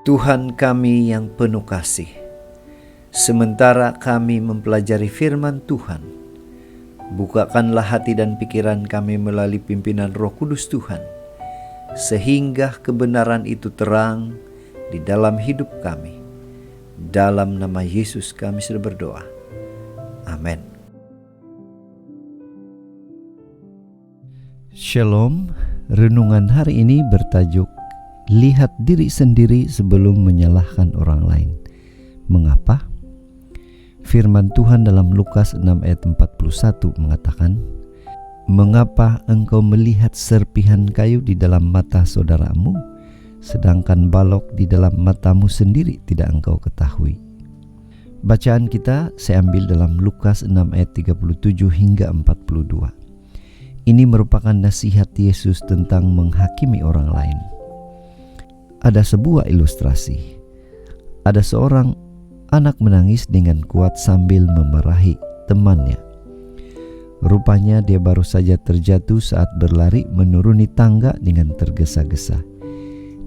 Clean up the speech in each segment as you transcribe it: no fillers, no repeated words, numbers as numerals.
Tuhan kami yang penuh kasih, sementara kami mempelajari firman Tuhan, bukakanlah hati dan pikiran kami melalui pimpinan Roh Kudus Tuhan, sehingga kebenaran itu terang di dalam hidup kami. Dalam nama Yesus kami sudah berdoa. Amin. Shalom. Renungan hari ini bertajuk Lihat diri sendiri sebelum menyalahkan orang lain. Mengapa? Firman Tuhan dalam Lukas 6 ayat 41 mengatakan, "Mengapa engkau melihat serpihan kayu di dalam mata saudaramu, sedangkan balok di dalam matamu sendiri tidak engkau ketahui?" Bacaan kita saya ambil dalam Lukas 6 ayat 37 hingga 42. Ini merupakan nasihat Yesus tentang menghakimi orang lain. Ada sebuah ilustrasi. Ada seorang anak menangis dengan kuat sambil memarahi temannya. Rupanya dia baru saja terjatuh saat berlari menuruni tangga dengan tergesa-gesa.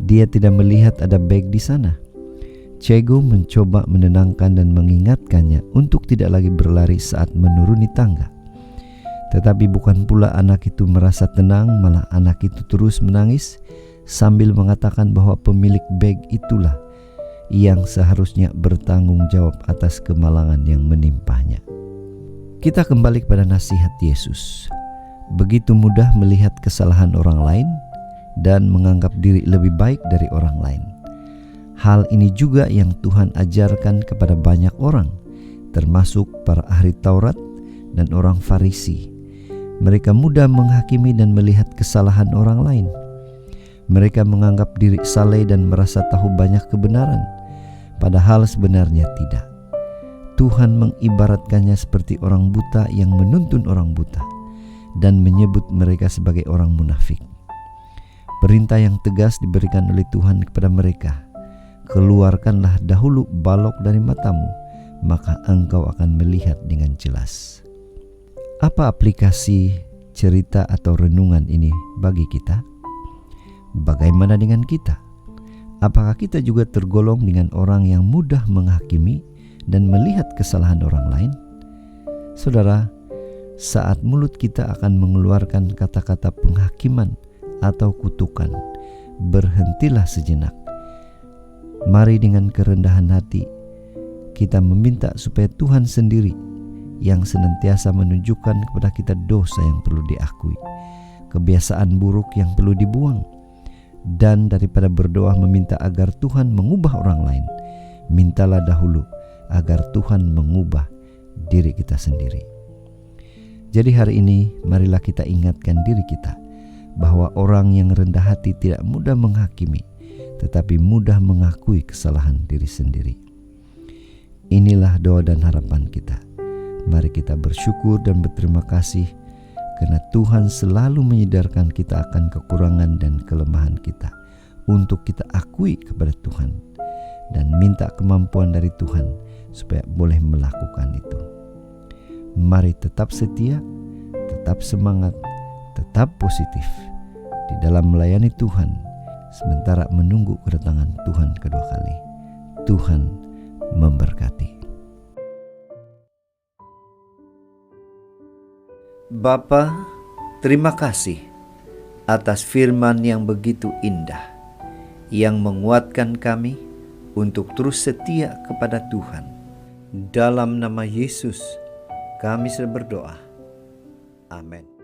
Dia tidak melihat ada beg di sana. Cego mencoba menenangkan dan mengingatkannya untuk tidak lagi berlari saat menuruni tangga. Tetapi bukan pula anak itu merasa tenang, malah anak itu terus menangis sambil mengatakan bahwa pemilik beg itulah yang seharusnya bertanggung jawab atas kemalangan yang menimpanya. Kita kembali kepada nasihat Yesus. Begitu mudah melihat kesalahan orang lain dan menganggap diri lebih baik dari orang lain. Hal ini juga yang Tuhan ajarkan kepada banyak orang, termasuk para ahli Taurat dan orang Farisi. Mereka mudah menghakimi dan melihat kesalahan orang lain. Mereka menganggap diri saleh dan merasa tahu banyak kebenaran, padahal sebenarnya tidak. Tuhan mengibaratkannya seperti orang buta yang menuntun orang buta dan menyebut mereka sebagai orang munafik. Perintah yang tegas diberikan oleh Tuhan kepada mereka, "Keluarkanlah dahulu balok dari matamu, maka engkau akan melihat dengan jelas." Apa aplikasi cerita atau renungan ini bagi kita? Bagaimana dengan kita? Apakah kita juga tergolong dengan orang yang mudah menghakimi dan melihat kesalahan orang lain? Saudara, saat mulut kita akan mengeluarkan kata-kata penghakiman atau kutukan, berhentilah sejenak. Mari dengan kerendahan hati kita meminta supaya Tuhan sendiri yang senantiasa menunjukkan kepada kita dosa yang perlu diakui, kebiasaan buruk yang perlu dibuang. Dan daripada berdoa meminta agar Tuhan mengubah orang lain, mintalah dahulu agar Tuhan mengubah diri kita sendiri. Jadi hari ini marilah kita ingatkan diri kita bahwa orang yang rendah hati tidak mudah menghakimi, tetapi mudah mengakui kesalahan diri sendiri. Inilah doa dan harapan kita. Mari kita bersyukur dan berterima kasih karena Tuhan selalu menyadarkan kita akan kekurangan dan kelemahan kita untuk kita akui kepada Tuhan dan minta kemampuan dari Tuhan supaya boleh melakukan itu. Mari tetap setia, tetap semangat, tetap positif di dalam melayani Tuhan sementara menunggu kedatangan Tuhan kedua kali. Tuhan memberkati. Bapa, terima kasih atas firman yang begitu indah, yang menguatkan kami untuk terus setia kepada Tuhan. Dalam nama Yesus, kami sudah berdoa. Amin.